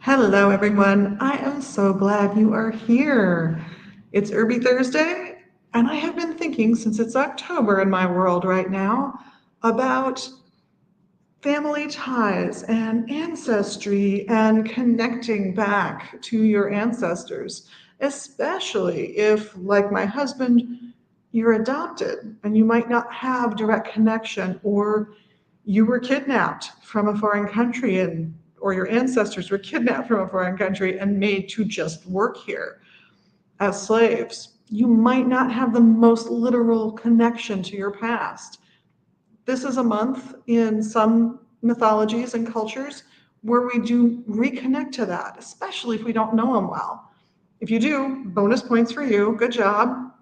Hello, everyone. I am so glad you are here. It's Herby Thursday, and I have been thinking since it's October in my world right now about family ties and ancestry and connecting back to your ancestors, especially if, like my husband, you're adopted and you might not have direct connection, or you were kidnapped from a foreign country, and or your ancestors were kidnapped from a foreign country and made to just work here as slaves. You might not have the most literal connection to your past. This is a month in some mythologies and cultures where we do reconnect to that, especially if we don't know them well. If you do, bonus points for you. Good job.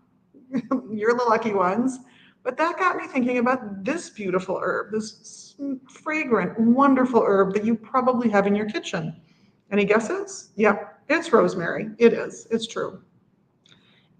You're the lucky ones. But that got me thinking about this beautiful herb, this fragrant, wonderful herb that you probably have in your kitchen. Any guesses? Yep, it's rosemary. It is. It's true.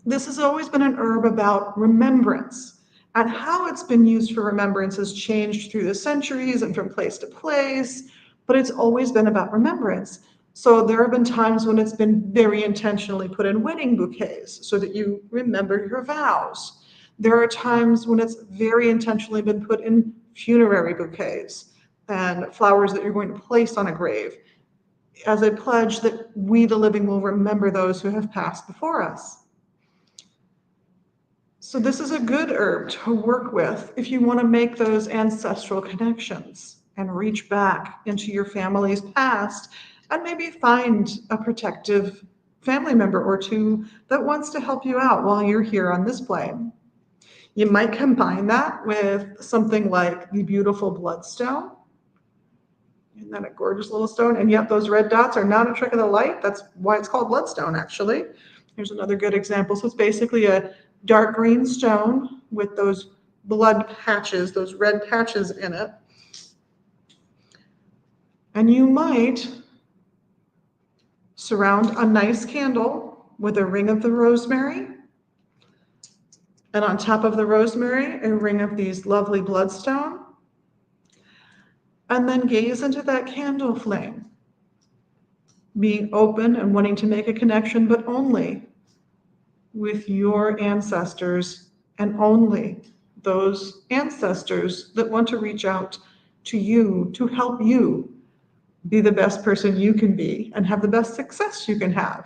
This has always been an herb about remembrance, and how it's been used for remembrance has changed through the centuries and from place to place, but it's always been about remembrance. So there have been times when it's been very intentionally put in wedding bouquets so that you remember your vows. There are times when it's very intentionally been put in funerary bouquets and flowers that you're going to place on a grave as a pledge that we, the living, will remember those who have passed before us. So this is a good herb to work with if you want to make those ancestral connections and reach back into your family's past and maybe find a protective family member or two that wants to help you out while you're here on this plane. You might combine that with something like the beautiful bloodstone. Isn't that a gorgeous little stone? And yet those red dots are not a trick of the light. That's why it's called bloodstone, actually. Here's another good example. So it's basically a dark green stone with those blood patches, those red patches in it. And you might surround a nice candle with a ring of the rosemary. And on top of the rosemary, a ring of these lovely bloodstone. And then gaze into that candle flame, being open and wanting to make a connection, but only with your ancestors and only those ancestors that want to reach out to you to help you be the best person you can be and have the best success you can have.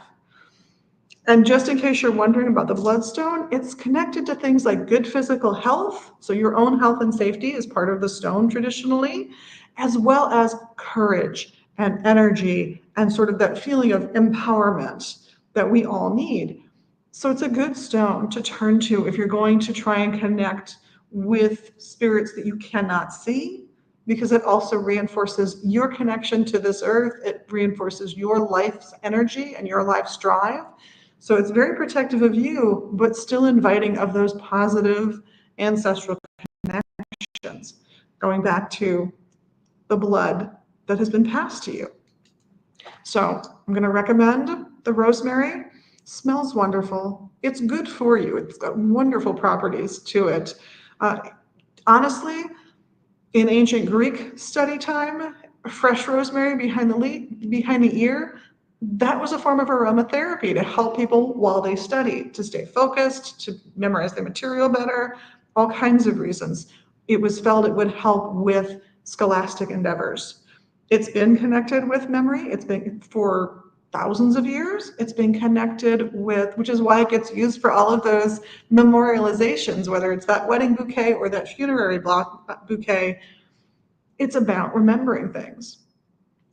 And just in case you're wondering about the bloodstone, it's connected to things like good physical health. So your own health and safety is part of the stone traditionally, as well as courage and energy and sort of that feeling of empowerment that we all need. So it's a good stone to turn to if you're going to try and connect with spirits that you cannot see, because it also reinforces your connection to this earth. It reinforces your life's energy and your life's drive. So it's very protective of you, but still inviting of those positive ancestral connections, going back to the blood that has been passed to you. So I'm going to recommend the rosemary. Smells wonderful. It's good for you. It's got wonderful properties to it. Honestly, in ancient Greek study time, fresh rosemary behind the ear, that was a form of aromatherapy to help people while they studied, to stay focused, to memorize the material better, all kinds of reasons. It was felt it would help with scholastic endeavors. It's been connected with memory. It's been for thousands of years. It's been connected with, which is why it gets used for all of those memorializations, whether it's that wedding bouquet or that funerary bouquet. It's about remembering things.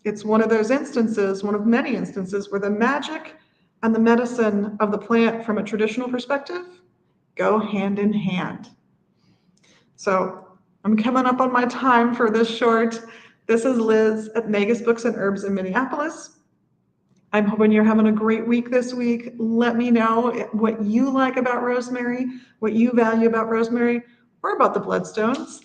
It's one of those instances, one of many instances, where the magic and the medicine of the plant from a traditional perspective go hand in hand. So I'm coming up on my time for this short. This is Liz at Magus Books and Herbs in Minneapolis. I'm hoping you're having a great week this week. Let me know what you like about rosemary, what you value about rosemary, or about the bloodstones.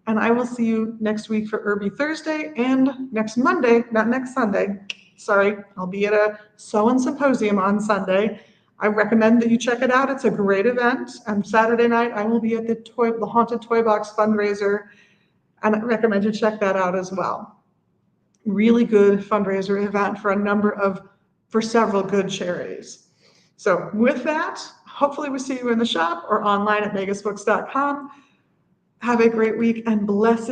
And I will see you next week for Herby Thursday and next Monday, not next Sunday. Sorry, I'll be at a Sewing Symposium on Sunday. I recommend that you check it out. It's a great event. And Saturday night, I will be at the Haunted Toy Box fundraiser, and I recommend you check that out as well. really good fundraiser event for several good charities. So with that, hopefully we see you in the shop or online at vegasbooks.com. Have a great week and blessed